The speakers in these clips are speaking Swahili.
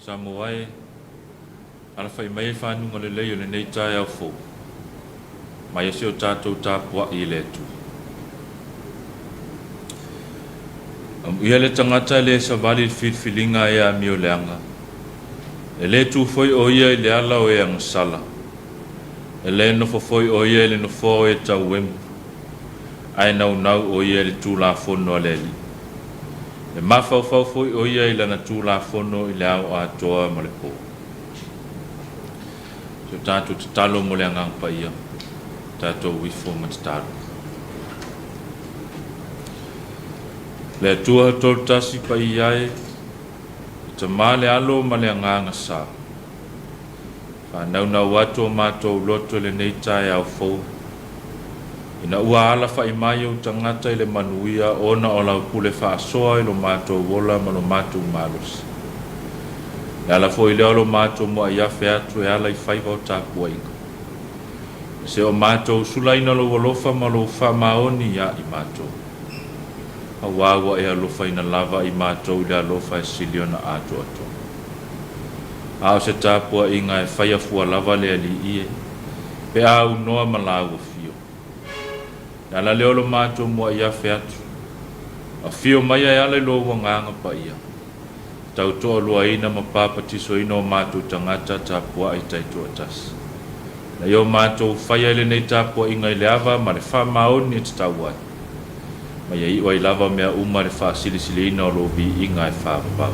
Samoa ala fai mai whanunga le leo le nei Taeao fo. Mai ase o tātou Tapua'iga le tu. Ia le tangata le savali filfilinga e a mio leanga. E le tu foi o ia i le ala o e ang sala. E le no foi o ia i le no fo e tau wemu. Ai nau o ia i le tu la fono le li. E mafau foi o ia i lana tu la fono i le au a toa ma le po. So tātou te talo mo le angang pa ia. Tātou wifo ma te talo. Le tua tol tasi pa iai te male alo ma le anganga sa. Whanau wato mato loto le nei Taeao fo. Ina ua ala fa imai o tangata i le manuia ona o lau pule fa asoa i lo mato wola ma lo mato malos. E ala fo i leo lo mato mo ia fe atu e ala i faiva o Tapua'iga. Se o mato sulaina lo walofa ma lo fa maoni ia i mato. Awawa e alofa ina lava i mato i le alofa e siliona ato ato. Ao se Tapua'iga e fai afua lava le ali ie. Pe au noa malau o fio. E ala leo lo mato mo ia fe atu. A fio mai e ala lo wanganga pa ia. Tau toa lua ina ma papa tiso ina o mato tangata Tapua'iga taito atas. Na yo mato fai ele nei Tapua'iga i le ava ma le wha maoni e te tauai. Ma ia iwa i lava mea uma le wha silisili ina o lo vi inga e wha pau.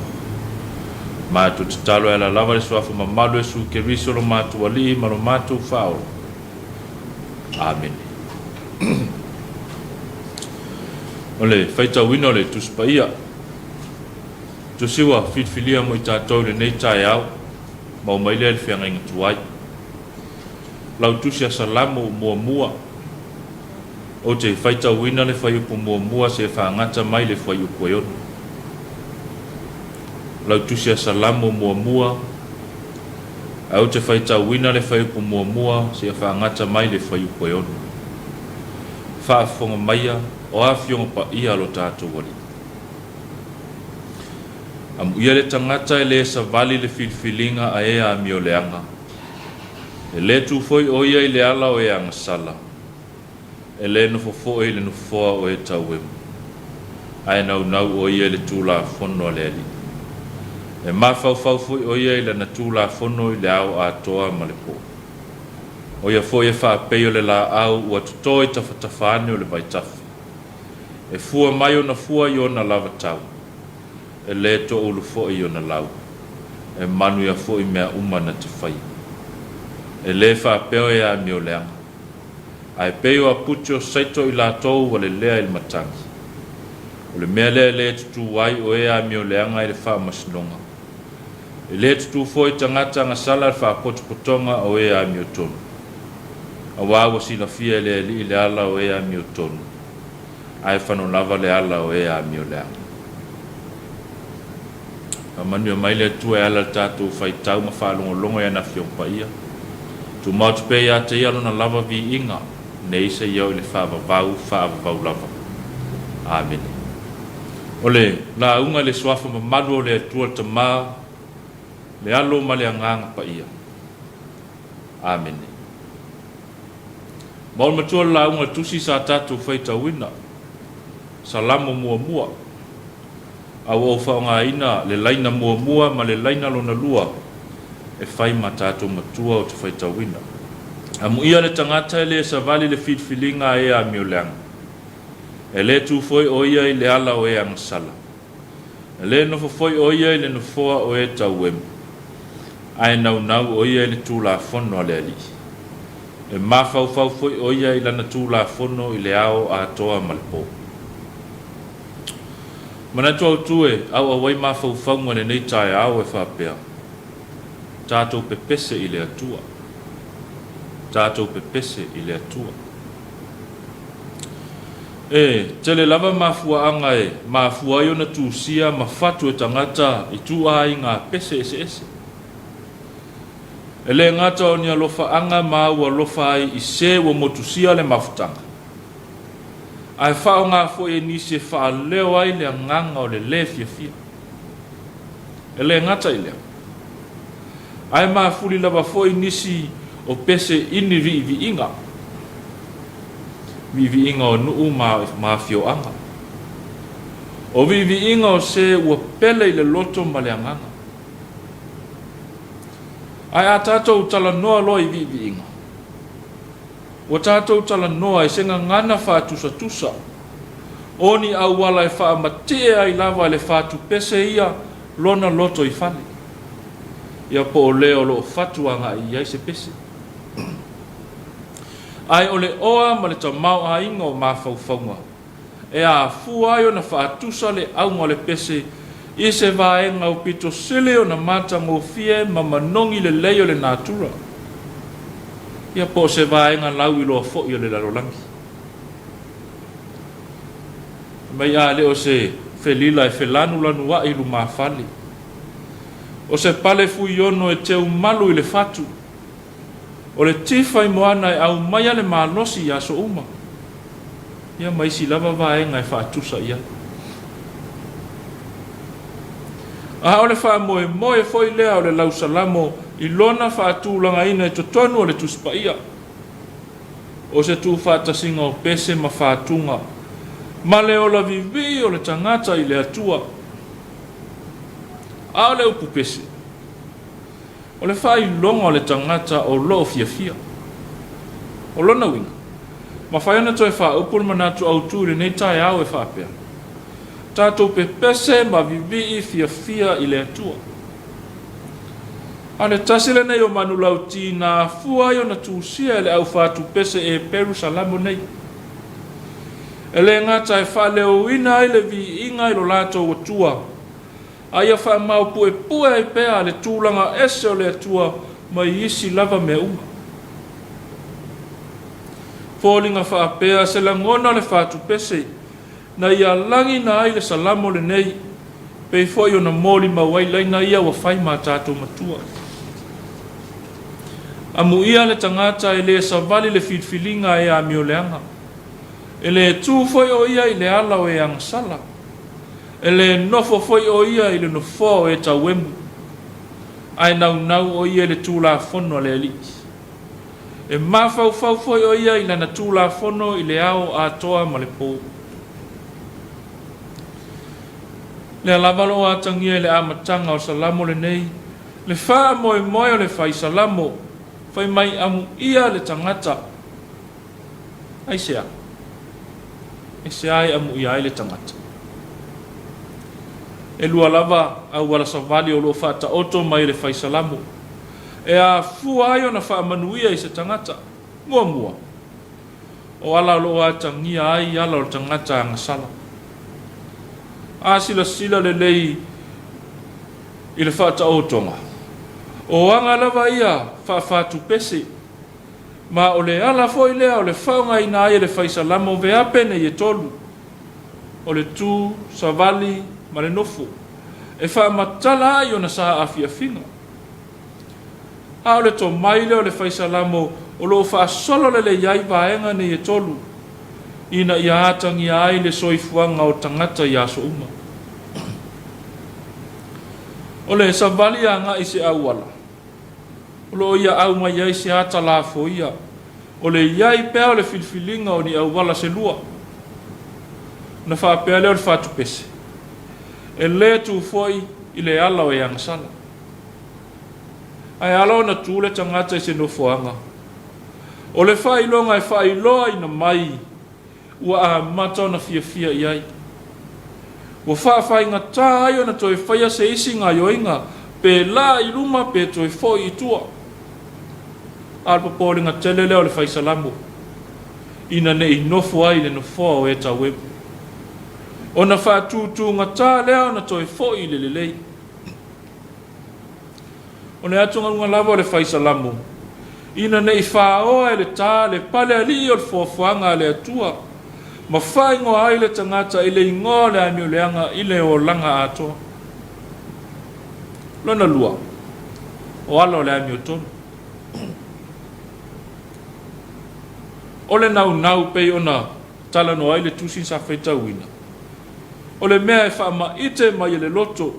Mato te talo e la lava le suafu ma malu e su ke riso lo mato wali ma lo mato whao. Amen. Ole, whaita wino le tuspa ia. Tusiwa fitfilia mo i tātou le nei Taeao. Mau maile le whianga inga tuai. Lau tusia salamo mua. O te whaita wina le whaiupu mua se whaangata mai le whaiupu e onu. Lau tusia salamo mua. Au te whaita wina le whaiupu mua se whaangata mai le whaiupu e onu. Whaafonga maia o awhionga pa ia lo tātou wali. Am ia le tangata e le savali le filfilinga a ea a mio leanga. E le tu foi o ia i le ala o e anga sala. E le no fofo e le no foa o e tau wemu. Ai nau o ia i le tūla fono le ali. E mafau foi o ia i le na tūla fono i le au a toa ma le po. O ia foi e wha peo le la au ua tutoi tawhatawhane o le vaitafi. E fua mai o na fua i o na lava tau. E le to ulu fo i o na lau. E manu ia fo i mea umana te whai. E le wha peo e a mio leanga. Ai peo a pucho saito i la tou wa le lea il matangi. O le mea le tutu wai o e a mio leanga i le wha masinonga. E le tutu fo i tangata nga sala le wha potopotonga o e a mio tonu. A wawa sina fia le li le ala o e a mio tonu. Ai whano lava le ala o e a mio leanga. A manu mai le tu e ala tātou whai tau ma whalongo longo e na whiongpa ia. Tu mautu pe ia te ialo na lava vi inga. Ne isa iau le whaavavau lava. Amen. Ole, la unga le swafa ma madu o le atua ta maa. Le alo ma le anganga pa ia. Amen. Maul matua la unga tusi sa tātou whaita wina. Salamo mua. Au o whaonga ina le laina mua ma le laina lona lua. E whai ma tātou matua o te whaita wina. Amu ia le tangata e le savali le filfilinga e a mio leanga. E le tu foi o ia i le ala o e ang sala. E le nofo foi o ia i le nofoa o e tau wemu. Ai nau o ia i le tūla fono a le ali. E mafau foi o ia i lana tūla fono i le ao a toa malpo. Mana tu au tue au awai mafau faunga le nei Taeao e whapea. Tātou pepese i le atua. Tātou pepese i le atua. E, tele lava mafua anga e, mafua i ona tūsia mafatu e tangata i tua i ngā pese ese. E le ngata o ni alofa anga maua lofa ai i se wa motusia le mafutanga. Ai whao ngā fo e nisi e wha leo ai le nganga o le fia. E le ngata i leo. Ai mafuli lava foi nisi o pese ini vi inga. Vi inga o nuu ma fioanga. O vi inga o se ua pele i le loto ma le anganga. Ai a tātou tala noa loa i vi inga. O tātou tala noa i senga ngana whātusa tusa. Oni au wala e wha matea i lava le whātu pese ia lona loto i whale. Ia po o leo lo whatuanga i ai se pese. Ai o le oa ma le tamau a inga o mawhauwhaunga. E a fuaio na whaatusa le aunga le pese i se vaenga o pito sile o na mata ngō fie ma manongi le leo le natura. Ia po se vaenga lau i loa fo i o le larolangi. Mai a leo se felila e felanu lanu wa i luma fali. O se pale fui ono e teu malu i le fatu. O le tifa i moana e au maia le malosi i aso uma. Ia mai si lava vaenga e whaatusa ia. A o le wha moe foi lea o le lausalamo i lona whaatulanga ina e totonu o le tuspa ia. O se tu whaatasinga o pese ma whaatunga. Ma le o la vivi o le tangata i le atua. A o le upu pese. O le whai longa o le tangata o loo fia. O lona winga. Ma whai ana toi wha upur manatu au tūre nei Taeao e whapea. Tātou pe pese ma vivi i fia i le atua. A le tasile nei o manulau ti na fuai o na tūsia e le au whātu pese e Peru Salamo nei. E le ngata e whaleo ina i le vi inga i lo lato o tua. A ia wha mau pue e pea le tūlanga ese o le atua mai isi lava me uma. Fōlinga wha pea se la ngona le whātu pese na ia langi na ai le salamo le nei pei foi o na mōli mawai lai na ia wa whai mā tātou matua. Amu ia le tangata e le savali le whitwhilinga e a mioleanga. E le tū foi o ia i le ala o e angsala. E le nofo foi o ia i le nofo o e tauemu. Ai nau o ia le tūla fono le aliki. E mawhau foi o ia i lana tūla fono i le ao a toa ma le pō. Le alavalo a tangia i le amatanga o salamo le nei. Le wha moe o le whai salamo. Whai mai amu ia le tangata. Ai sea. E se ai amu ia i le tangata. E lua lava au wala savali o lo whata oto mai le whai salamo. E a fua ai o na wha manuia i se tangata. Mua. O ala lo a tangia ai ala o tangata angasala. A sila le lei i le whata otonga. O anga lava ia whatu pese. Ma o le ala foi lea o le whaunga ina ai le whaisalamo ve apene i e tolu. O le tū, savali, ma le nofo. E whaamatala ai o na saa afia finga. A o le to mai leo le whaisalamo o lo whaasolo le iai vaenga ni e tolu. Ina ia atangi ai le soifuanga o tangata i aso uma. O le savali anga i se awala. O lo ia au mai iai se ata la foia. O le iai pea o le filfilinga o ni awala se lua. Na whapea leo le whatu pese. E le tu foi i le ala o e angasala. Ai ala o na tūle tangata i se nofoanga. O le whailonga e whailoa i na mai. Ua a mata o na fia iai. Ua whawhainga tā ai o na toi whaia se isi ngā yoinga. Pe la i luma pe toi foi i tua. Alpa pōringa tele leo le whaisalamo. Ina ne i nofo ai le nofoa o e ta webu. O na whātūtūnga tā leo na toi foi le lelei. O ne atunga unga lava o le whaisalamo. Ina ne i whaoa e le tā le pale ali o le fuafuanga le atua. Ma whaingo ai le tangata i le ingoa le amio leanga i le o langa atoa. Lona lua. O ala o le amio tonu. O le nau pei ona talano ai le tusin sa whaitauina. O le mea e whaama ite mai le loto.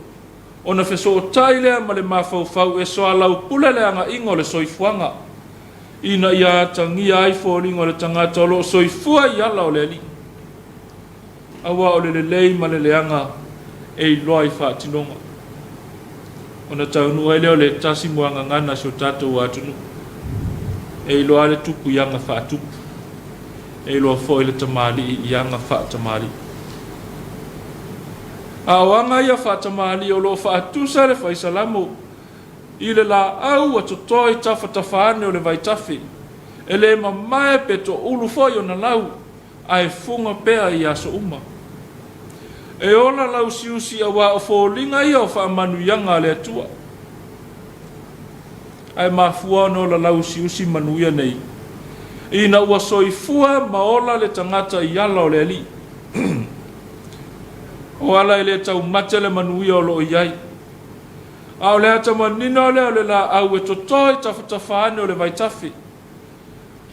Ona feso o taile ma le mafau e soa lau pule le anga ingo le soifuanga. Ina ia tangia ai fōringo le tangata o lo soifua i ala o le ali. Awa o le lei ma le leanga e iloa i whaatinonga. Ona taunu ai leo le tasi muanga ngana so tatou atunu. E iloa le tupu ianga whaatupu. E iloa fo le tamali ianga whaatamali. Awanga ia whaatamali o lo whaatusa le whaisalamo. Ile la au a totoi tawhatawhaane o le vaitafi. E le mamae pe to ulu foi o na lau. Ai funga pea i aso uma. E ola lau siusi a wa o fōlinga ia o whaamanu ianga le atua. Ai mafua no la lau siusi manuia nei. Ina ua soifua maola le tangata i ala o le ali. O ala i le tau mate le manuia o lo iai. Au le ata manina o le la au e totoi tawhatawhaane o le vaitafi.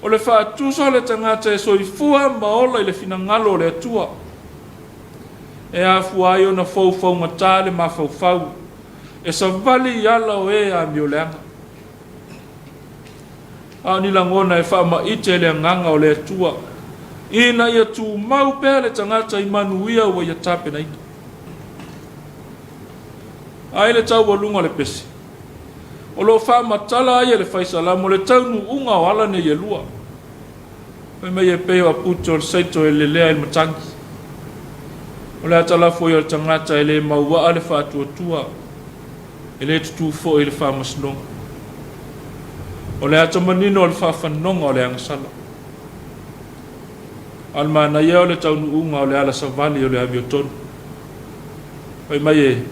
O le whaatusa o le tangata e soifua maola i le finangalo o le atua. E a fuai o na fau ngata le mafau. E sa vali i ala o e a mioleanga. A ni langona e whaama ite le nganga o le atua. Ina ia tu mau pēr le tangata i manuia ua ia tape na ina. Ai le tau walunga le pesi. O lo whaama tala ai le whaisalamo le tau nu unga o ala ne ye lua. Pei mei e peo a puto o seito e le lea il matangi. O le atala foi o tangata e le maua le whaatuatua. E le tutu fo e le whaamasnonga. O le atamanino o le whaafanonga o le angasala. Almana ia o le tau nu unga o le ala savali o le aviotonu. Pei mei e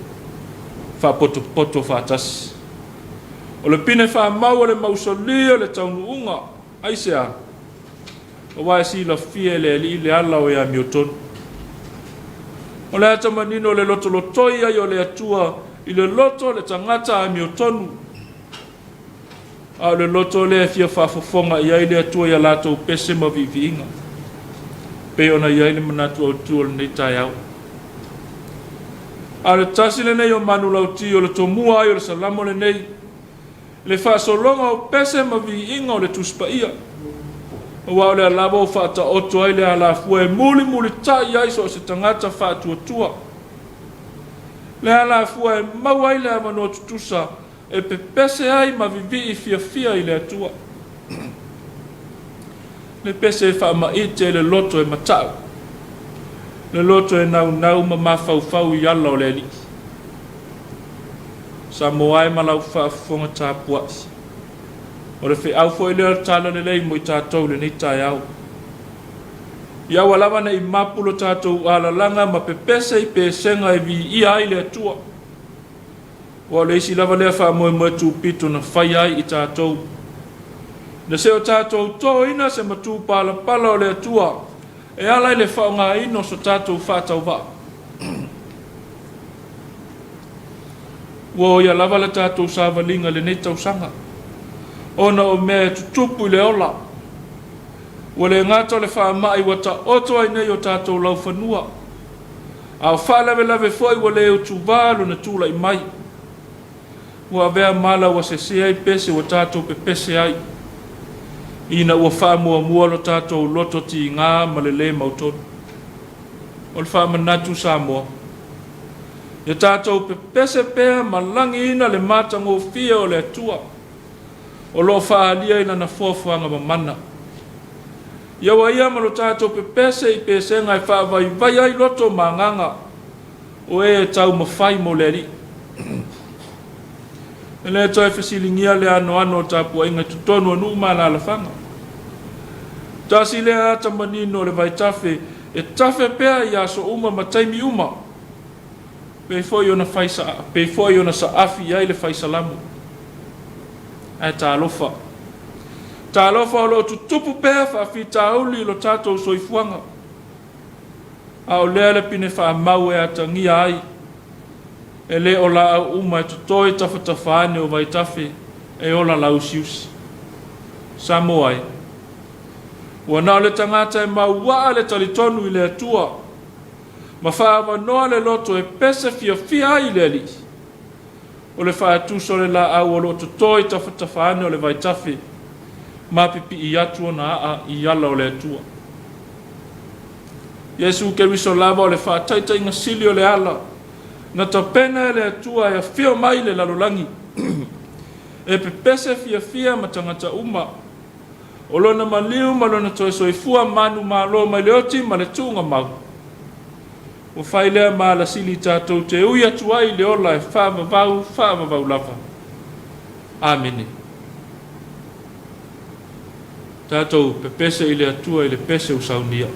whaapoto whaatasi. O le pine whaamau o le mausoli o le tau nu unga. Aisea. O wae si la fie le ali le ala o e aviotonu. O le atamanino le loto lotoi ai o le atua i le loto le tangata a miotonu. A le loto le fia whafofonga i ai le atua i a lato pese ma viviinga. Pe ona i ai le manatu au tua le nei Taeao. A le tasi le nei o manu lauti o le tomua ai o le salamo le nei. Le whaasolonga o pese ma viviinga o le tuspaia. O wao le alabo o whaata oto ai le ala fua e muli tai ai so se tangata whaatuatua. Le ala fua e mau ai le amano tutusa e pepese ai ma vivi i fia i le atua. Le pese e whaama ite le loto e matau. Le loto e nau ma mafau i ala o le li. Samoa e malau whaafonga Tapua'iga. O le whi fo i lea tala le lei mo i tātou le ni Taeao. Ia walawa na i mapulo tātou ala langa ma pepese i pesenga e vi ia ai le atua. Wa le isi lava lea wha moe tūpito na whai ai i tātou. Na se o tātou tō ina se matu pala o le atua. E ala i le whaonga ino so tātou whātau wa. Wa ia lava le tātou sāwalinga le nei tausanga. Ona o mea tutupu i le ola. Wa le ngata le whaamai wata oto ai nei o tātou lau whanua. Au whalawe foi wa le o tūwalo na tūla i mai. Wa vea mala wa se ai pese wa tātou pe pese ai. Ina ua whaamua lo tātou loto ti ngā ma le mautonu. O le whaamanatu Samoa. Ia tātou pe pese pea ma langi ina le matango fia o le atua. O lo whaalia ina na fuafuanga mamana. Ia wa ia malo tātou pe pese i pese ngai whaavai vai ai loto manganga. O e tau mawhai mo leri. E le toi whasilingia le ano Tapua'iga tutonu anu umala la whanga. Tasi le ata manino le vai tafe. E tafe pea i aso uma mataimi uma. Pe foi ona sa afi ai le faisalamu. Ai tālofa. Tālofa o lo tutupu pēr whaafi tāuli lo tātou soifuanga. A o lea le pine whaamau e atangia ai. E le o la au uma e tutoi tawhatawhaane o vaitafe e o la lau siusi. Samoa ai. Ua nao le tangata e maua le talitonu i le atua. Ma whaava noa le loto e pese fia ai le li. o le whaatuso le la au o lo totoi tawhatawhane o le vaitafi mapipi i atu o na a i ala o le atua. Yesu ke riso lava o le whaataita inga sili o le ala na tapena le atua e fio mai le lalolangi e pepese fia ma tangata uma o lona maliu ma lona toe soifua manu malo mai le oti ma le tunga mau. O whailea ma la sili tātou te ui atuai le ola e whaavavau lava. Amene. Tātou pepese i le atua i le pese usaunia.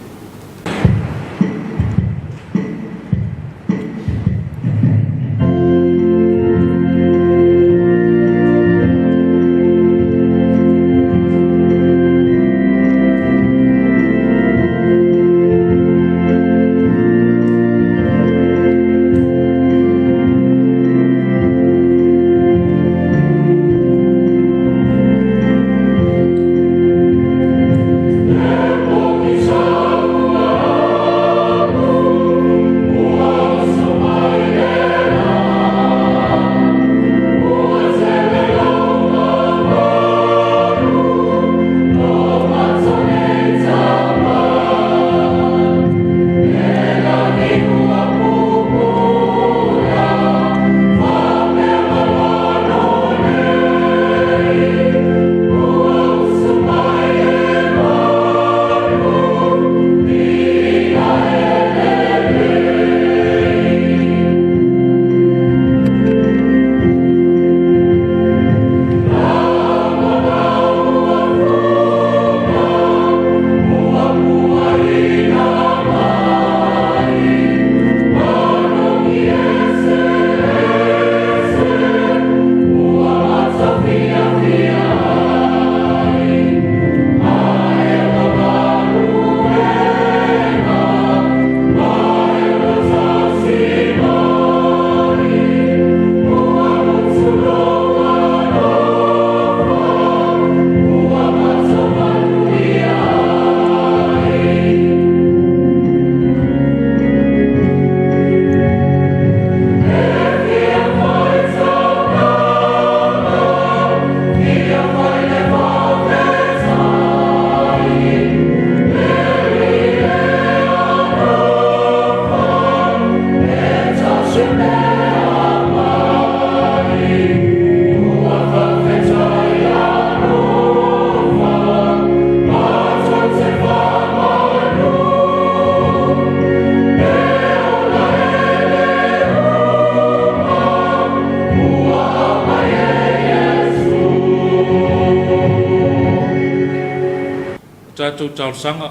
Tātou tau sanga,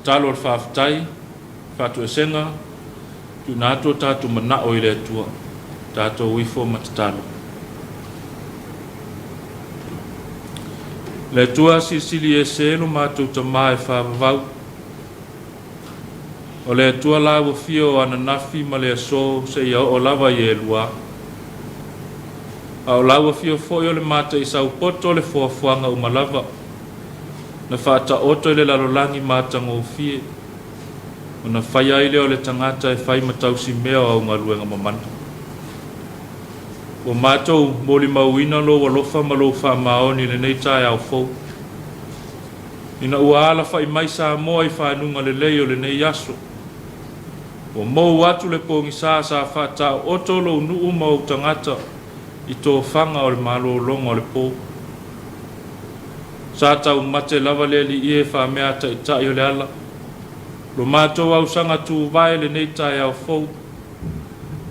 talo al whaafitai, whātu e senga, tu nātua tātou mana o i le atua, tātou uifo matatalo. Le atua sili e selo mātou tamā e whaavavau, o le atua lawa fio o ananafi ma le aso se ia o lava i e lua. A o lawa fio fo i o le mata i sau poto le fuafuanga umalava, na whaata oto le lalolangi mātanga o fie, o na whaia ile o le tangata e whai matausi mea o ngā ruenga mamana. O mātou mōli mauina lo walofa ma lo whamaoni le nei Taeao fau. Ina ua ala whai mai Samoa i whanunga le leo le nei yaso. O mou atu le pongi sa whaata oto lo nuu ma o tangata i tō whanga o le malo longa o le pō. Sa tau mate lava le li ie whamea ta i tai o le ala. Lo mātou au sanga tū vai le nei Taeao fau.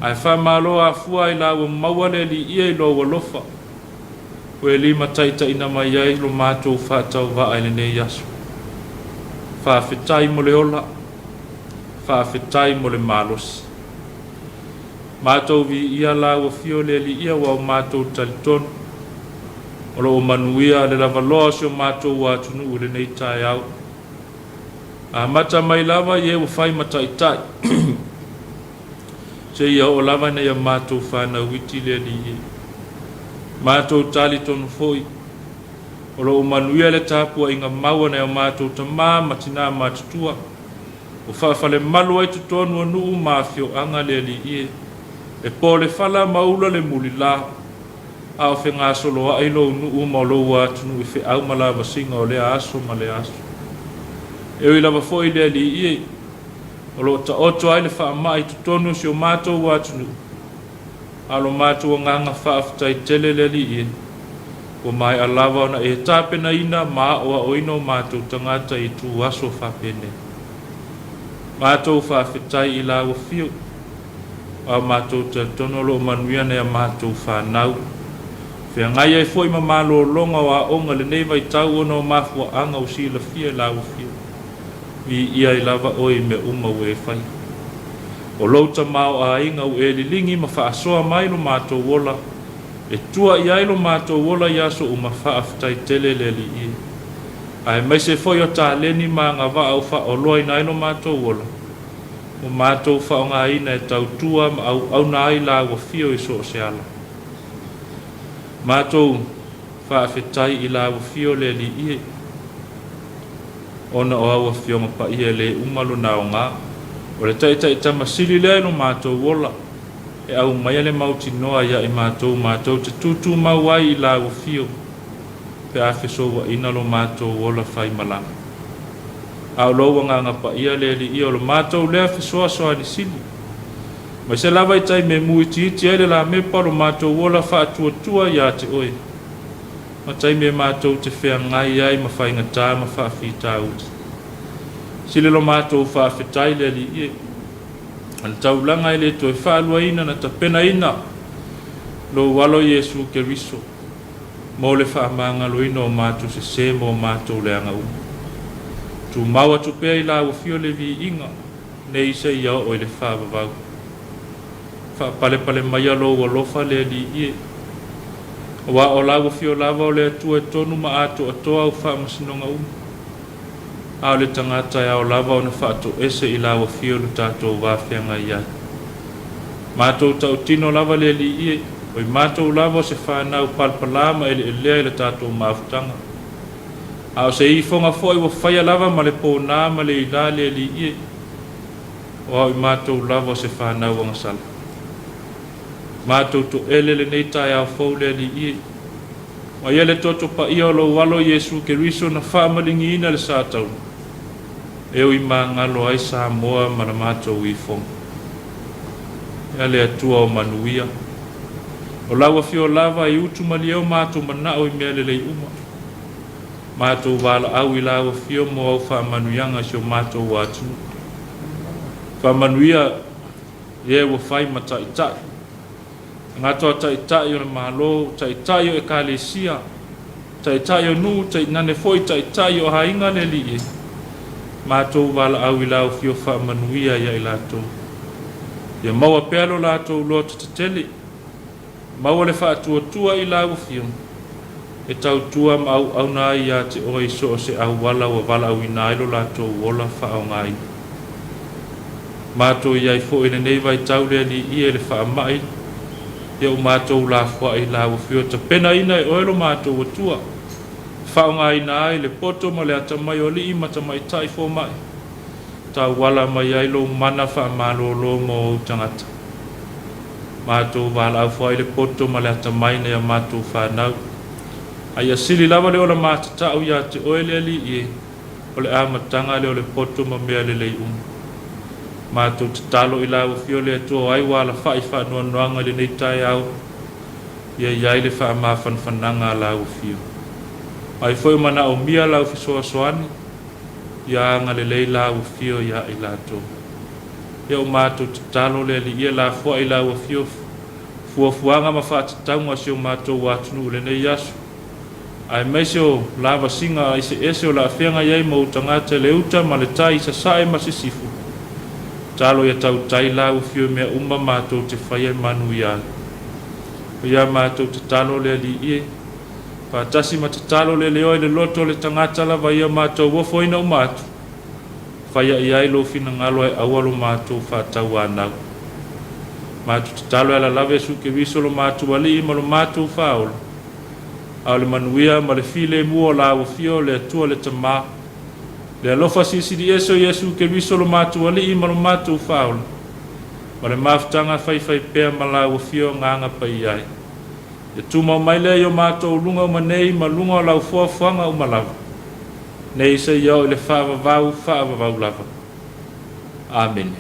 Ai whamalo a fua i lawa maua le li ie i lo walofa. Ue li mataita ina mai ai lo mātou whātau va ai le nei yasu. Whawhetai mo le ola. Whawhetai mo le malos. Mātou vi ia lawa fio le li ia wau mātou talitonu. Olo o manuia le lava loa si o mātou wa tunu ule nei Taeao. A mata mai lava ie o whai mataitai. Se ia o lava nei a mātou whana witi le li ie. Mātou tali tonu foi. Olo o manuia le Tapua'iga maua nei a mātou tamā matina matutua. O whawhale malu ai tutonu o nuu mawhio anga le li ie. e po le fala maula le mulila a o whenga solo a ilo nu ma lo atu nu i au malawa singa o le aso ma le aso. E ui lava foi le li i o lo ta oto ai le wha mai tutonu si o mātou atu nu. A lo mātou nganga whaafutai tele le li i o mai a lava ona e tāpena ina maa oa oino mātou tangata i tu aso whapene. Mātou whawhetai i la fio a mātou te tono lo manuia nea mātou whanau. Whia ngai ai foi ma malo longa wa onga le nei vai tau ono mafua anga o si la fia la fio. Vi ia i lava oi me uma ue whai. O lauta mau a inga u e lilingi ma whaasoa mai lo mātou wola. E tua i ailo mātou wola i aso u ma whaaftai tele le li i. Ai mai se foi o tā leni ma ngā wa au wha o loi na ilo mātou wola. O mātou wha o ngā ina e tau tua ma au na ai la wa fio i so o se ala. Mātou whaafetai i la wa fio le li i. Ona o awa fio ma pa ia le umalu na o ngā. O le tai tamasili le ilo mātou wola. E au mai le mauti noa ia i mātou te tutu mauai i la wa fio. Pe a feso wa ina lo mātou wola whai malanga. Au loa nganga pa ia le li i o lo mātou lea fesoa soa ni sili. Mai se lava i tai me mui ti ele la me pa lo mātou wola wha atua tua ia te oe. Ma tai me mātou te whea ngai ai ma whai ngatā ma wha whita uti. Sile lo mātou wha whetai le li i. An tau langa i le toi wha alua ina na ta pena ina. Lo walo Yesu ke riso. Mo le wha amanga lo ina o mātou se mo mātou le anga umu. Tu maua tu pea i la wafio le vi inga. Ne isa ia o le wha vavau. Wha pale mai alo wa lofa le li i. Wa o la wafio lava o le atua e tonu ma ato atoa o wha masinonga umu. A le tangata ya o lava o na wha ato ese i la wafio lu tato wafia ngai ai. Mātou tau tino lava le li i. Oi mātou lava o se whanau palpalama ele lea i le tato maafutanga. Ao se i fonga foi wa whaia lava ma le pōnā ma le ila le li i. O au i mātou lava o se whanau anga sala. Mātou to ele le nei Taeao fau le li i. Ma ia le toto pa ia o lo walo Yesu ke riso na whaamalingi ina le sātau. Eo i mā ngalo ai Samoa ma na mātou i fonga. Ia le atua o manuia. O lawa fio lava i utu mali eo mātou manao i mea le lei uma. Mātou wala au i lawa fio mo au whaamanuianga si o mātou watu. Whaamanuia e wa whai ma taitai. Ngatoa taitai o le malo, taitai o e kālesia, taitai o nu, nane foi taitai o hainga le li e. Mātou wala au i lawa fio whaamanuia ia i lātou. Ia maua pealo lātou loa tatatele. Maua le whaatua i lawa fio. E tau tua ma au na ia te oi so se au wala wa wala au i nailo lātou wola whaau ngai. Mātou iai fo i nei vai tau le li i e le wha mai. Ia o mātou la fwa i lawa fio ta pena ina e oelo mātou watua. Whaau ngai nai le poto ma le atamai o li i matamai tai fo mai. Tau wala mai ai lo mana wha malo lo mo tangata. Mātou wala au fwa i le poto ma le atamai na ia mātou whanau. Ai asili lava le ola mātatau ia te oele ali i o le amatanga le o le poto ma mea le lei Mātou te talo i lawa fio le atua ai wala whai whanua noanga le nei Taeao. Ia iai le wha mawhanwhananga lawa fio. Ai foi mana o mia lau fisoa soani. Ia anga le lei lawa fio ia i lato. Ia o mātou te talo le ali ia la fua i lawa fio. Fuafuanga ma whaatataunga si o mātou watunu le nei yasu. Ai meise o lava singa ai se ese o la whenga iei mo utangata le uta ma le tai sa sae ma se sifu. Talo ia tau tai lau fio mea umma mātou te whaia manu ia. Ia mātou te talo le li ie. Pātasi ma te talo le leo i le loto le tangata lava ia mātou wofo ina umatu. Whaia ia i lo fina ngalo ai awalo mātou whātau anau. Mātou te talo ala lave su ke viso lo mātou ali ima lo mātou whaola. Au le manuia ma le file mua la wafio le atua le tamā. Le alofa sisi di eso Yesu ke viso lo mātou ali ima lo mātou whaola. ma le mafutanga faifai pea ma la uafio nganga pai ai. Ia tuma mai le yo mātou lunga o manei ma lunga o lau fuafuanga o malava. Nei se iau le whaavavau lava. Amen.